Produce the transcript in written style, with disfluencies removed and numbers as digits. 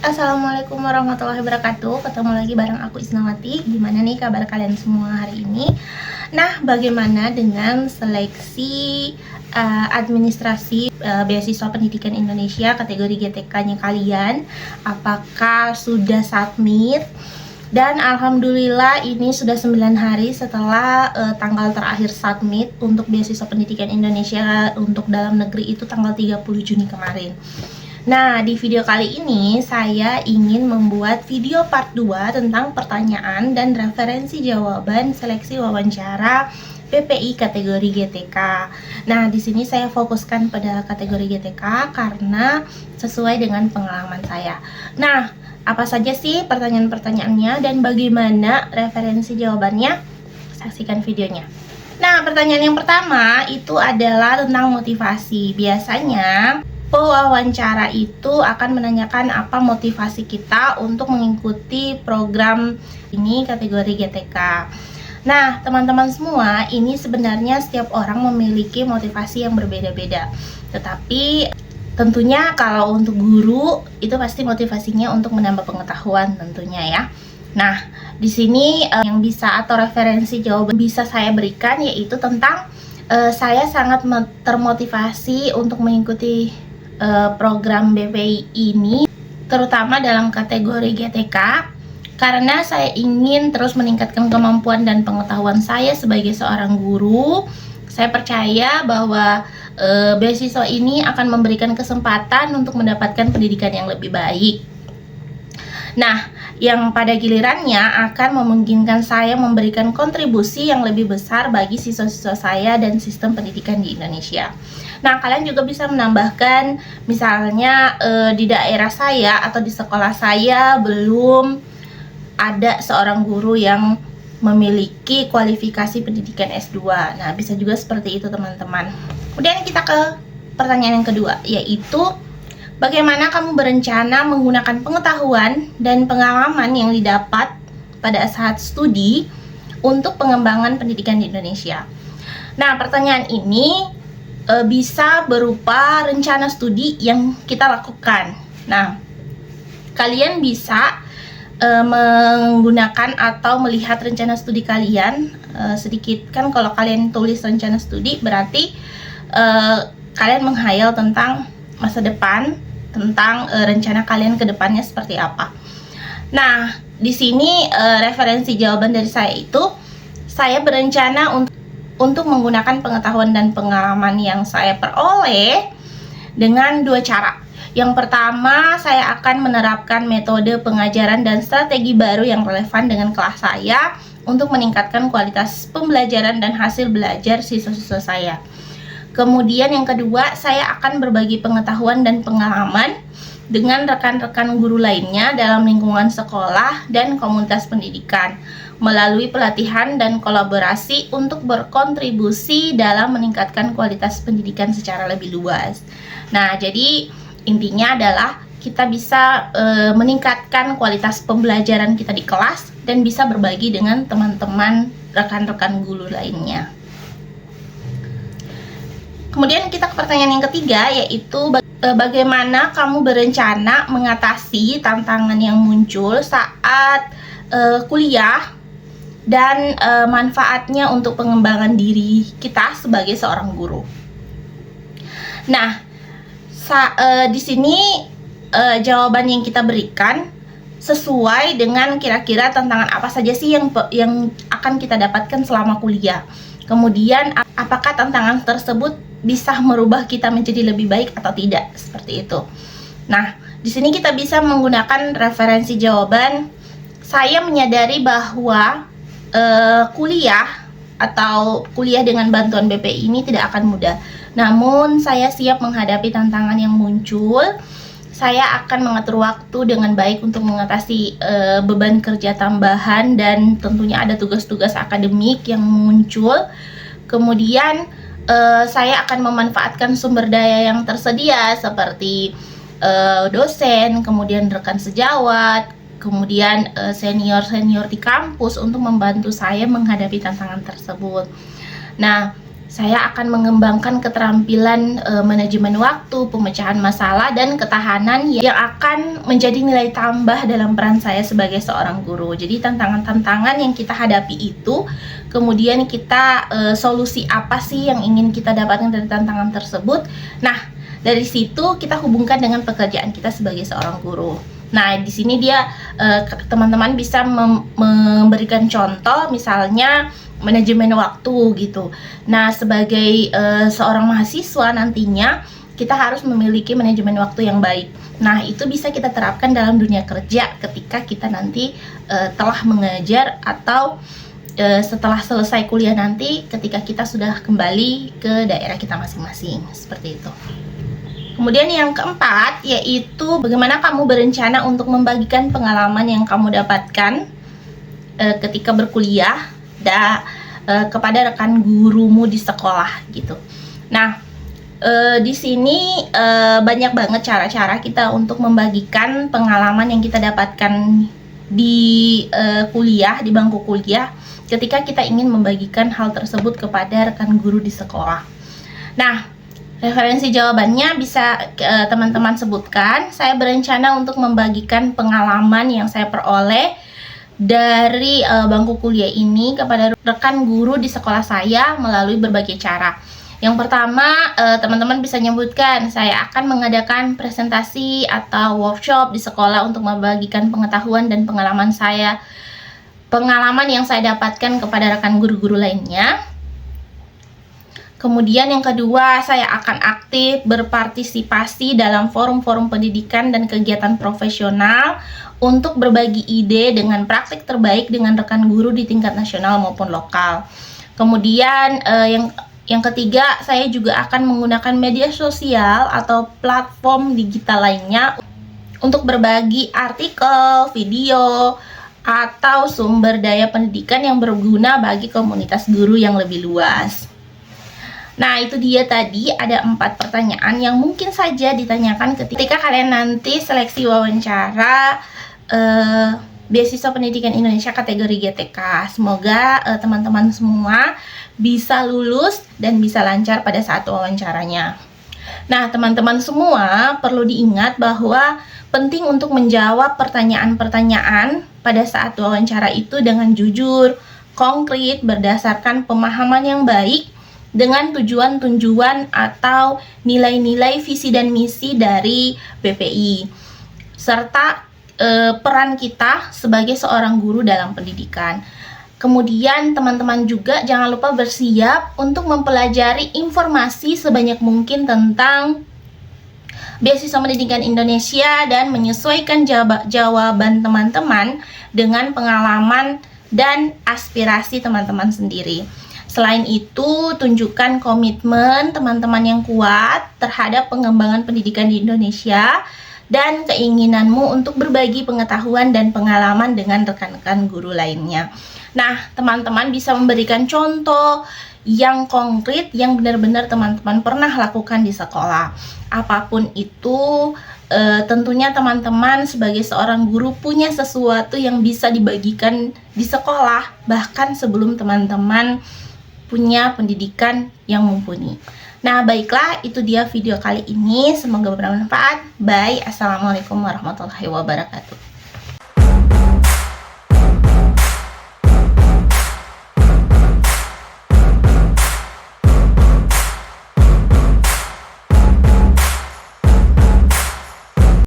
Assalamualaikum warahmatullahi wabarakatuh. Ketemu lagi bareng aku Isnawati. Gimana nih kabar kalian semua hari ini? Nah, bagaimana dengan seleksi administrasi beasiswa pendidikan Indonesia kategori GTK-nya kalian? Apakah sudah submit? Dan alhamdulillah ini sudah 9 hari setelah tanggal terakhir submit untuk beasiswa pendidikan Indonesia untuk dalam negeri itu tanggal 30 Juni kemarin. Nah, di video kali ini saya ingin membuat video part 2 tentang pertanyaan dan referensi jawaban seleksi wawancara PPI kategori GTK. Nah, di sini saya fokuskan pada kategori GTK karena sesuai dengan pengalaman saya. Nah, apa saja sih pertanyaan-pertanyaannya dan bagaimana referensi jawabannya? Saksikan videonya. Nah, pertanyaan yang pertama itu adalah tentang motivasi. Biasanya pewawancara itu akan menanyakan apa motivasi kita untuk mengikuti program ini kategori GTK. Nah, teman-teman semua, ini sebenarnya setiap orang memiliki motivasi yang berbeda-beda. Tetapi tentunya kalau untuk guru itu pasti motivasinya untuk menambah pengetahuan tentunya ya. Nah, di sini yang bisa atau referensi jawaban bisa saya berikan yaitu tentang saya sangat termotivasi untuk mengikuti program BPI ini, terutama dalam kategori GTK, karena saya ingin terus meningkatkan kemampuan dan pengetahuan saya sebagai seorang guru. Saya percaya bahwa beasiswa ini akan memberikan kesempatan untuk mendapatkan pendidikan yang lebih baik. Nah, yang pada gilirannya akan memungkinkan saya memberikan kontribusi yang lebih besar bagi siswa-siswa saya dan sistem pendidikan di Indonesia. Nah, kalian juga bisa menambahkan misalnya di daerah saya atau di sekolah saya belum ada seorang guru yang memiliki kualifikasi pendidikan S2. Nah, bisa juga seperti itu teman-teman. Kemudian kita ke pertanyaan yang kedua, yaitu bagaimana kamu berencana menggunakan pengetahuan dan pengalaman yang didapat pada saat studi untuk pengembangan pendidikan di Indonesia? Nah, pertanyaan ini bisa berupa rencana studi yang kita lakukan. Nah, kalian bisa menggunakan atau melihat rencana studi kalian sedikit kan. Kalau kalian tulis rencana studi berarti kalian menghayal tentang masa depan, tentang rencana kalian ke depannya seperti apa. Nah, di sini referensi jawaban dari saya itu, saya berencana untuk menggunakan pengetahuan dan pengalaman yang saya peroleh dengan dua cara. Yang pertama, saya akan menerapkan metode pengajaran dan strategi baru yang relevan dengan kelas saya untuk meningkatkan kualitas pembelajaran dan hasil belajar siswa-siswa saya. Kemudian yang kedua, saya akan berbagi pengetahuan dan pengalaman dengan rekan-rekan guru lainnya dalam lingkungan sekolah dan komunitas pendidikan melalui pelatihan dan kolaborasi untuk berkontribusi dalam meningkatkan kualitas pendidikan secara lebih luas. Nah, jadi intinya adalah kita bisa meningkatkan kualitas pembelajaran kita di kelas dan bisa berbagi dengan teman-teman rekan-rekan guru lainnya. Kemudian kita ke pertanyaan yang ketiga, yaitu bagaimana kamu berencana mengatasi tantangan yang muncul saat kuliah dan manfaatnya untuk pengembangan diri kita sebagai seorang guru. Nah, di sini jawaban yang kita berikan sesuai dengan kira-kira tantangan apa saja sih yang akan kita dapatkan selama kuliah. Kemudian apakah tantangan tersebut bisa merubah kita menjadi lebih baik atau tidak, seperti itu. Nah, di sini kita bisa menggunakan referensi jawaban. Saya menyadari bahwa kuliah atau kuliah dengan bantuan BPI ini tidak akan mudah. Namun saya siap menghadapi tantangan yang muncul. Saya akan mengatur waktu dengan baik untuk mengatasi beban kerja tambahan dan tentunya ada tugas-tugas akademik yang muncul. Kemudian saya akan memanfaatkan sumber daya yang tersedia seperti dosen, kemudian rekan sejawat, kemudian senior-senior di kampus untuk membantu saya menghadapi tantangan tersebut. Nah, Saya akan mengembangkan keterampilan manajemen waktu, pemecahan masalah, dan ketahanan yang akan menjadi nilai tambah dalam peran saya sebagai seorang guru. Jadi tantangan-tantangan yang kita hadapi itu, kemudian kita solusi apa sih yang ingin kita dapatkan dari tantangan tersebut. Nah, dari situ kita hubungkan dengan pekerjaan kita sebagai seorang guru. Nah, di sini dia teman-teman bisa memberikan contoh, misalnya manajemen waktu gitu. Nah, sebagai seorang mahasiswa nantinya kita harus memiliki manajemen waktu yang baik. Nah, itu bisa kita terapkan dalam dunia kerja ketika kita nanti telah mengajar atau setelah selesai kuliah nanti ketika kita sudah kembali ke daerah kita masing-masing, seperti itu. Kemudian yang keempat yaitu bagaimana kamu berencana untuk membagikan pengalaman yang kamu dapatkan ketika berkuliah kepada rekan gurumu di sekolah gitu. Nah, di sini banyak banget cara-cara kita untuk membagikan pengalaman yang kita dapatkan di kuliah, di bangku kuliah, ketika kita ingin membagikan hal tersebut kepada rekan guru di sekolah. Nah, referensi jawabannya bisa teman-teman sebutkan. Saya berencana untuk membagikan pengalaman yang saya peroleh dari bangku kuliah ini kepada rekan guru di sekolah saya melalui berbagai cara. Yang pertama, teman-teman bisa menyebutkan saya akan mengadakan presentasi atau workshop di sekolah untuk membagikan pengetahuan dan pengalaman yang saya dapatkan kepada rekan guru-guru lainnya. Kemudian yang kedua, saya akan aktif berpartisipasi dalam forum-forum pendidikan dan kegiatan profesional untuk berbagi ide dengan praktik terbaik dengan rekan guru di tingkat nasional maupun lokal. Kemudian yang ketiga, saya juga akan menggunakan media sosial atau platform digital lainnya untuk berbagi artikel, video, atau sumber daya pendidikan yang berguna bagi komunitas guru yang lebih luas. Nah, itu dia tadi ada 4 pertanyaan yang mungkin saja ditanyakan ketika kalian nanti seleksi wawancara beasiswa pendidikan Indonesia kategori GTK. Semoga teman-teman semua bisa lulus dan bisa lancar pada saat wawancaranya. Nah, teman-teman semua perlu diingat bahwa penting untuk menjawab pertanyaan-pertanyaan pada saat wawancara itu dengan jujur, konkret, berdasarkan pemahaman yang baik, dengan tujuan-tujuan atau nilai-nilai visi dan misi dari PPI, serta peran kita sebagai seorang guru dalam pendidikan. Kemudian teman-teman juga jangan lupa bersiap untuk mempelajari informasi sebanyak mungkin tentang beasiswa pendidikan Indonesia dan menyesuaikan jawaban teman-teman dengan pengalaman dan aspirasi teman-teman sendiri. Selain itu, tunjukkan komitmen teman-teman yang kuat terhadap pengembangan pendidikan di Indonesia dan keinginanmu untuk berbagi pengetahuan dan pengalaman dengan rekan-rekan guru lainnya. Nah, teman-teman bisa memberikan contoh yang konkret yang benar-benar teman-teman pernah lakukan di sekolah. Apapun itu, tentunya teman-teman sebagai seorang guru punya sesuatu yang bisa dibagikan di sekolah, bahkan sebelum teman-teman punya pendidikan yang mumpuni. Nah, baiklah, itu dia video kali ini. Semoga bermanfaat. Bye. Assalamualaikum warahmatullahi wabarakatuh.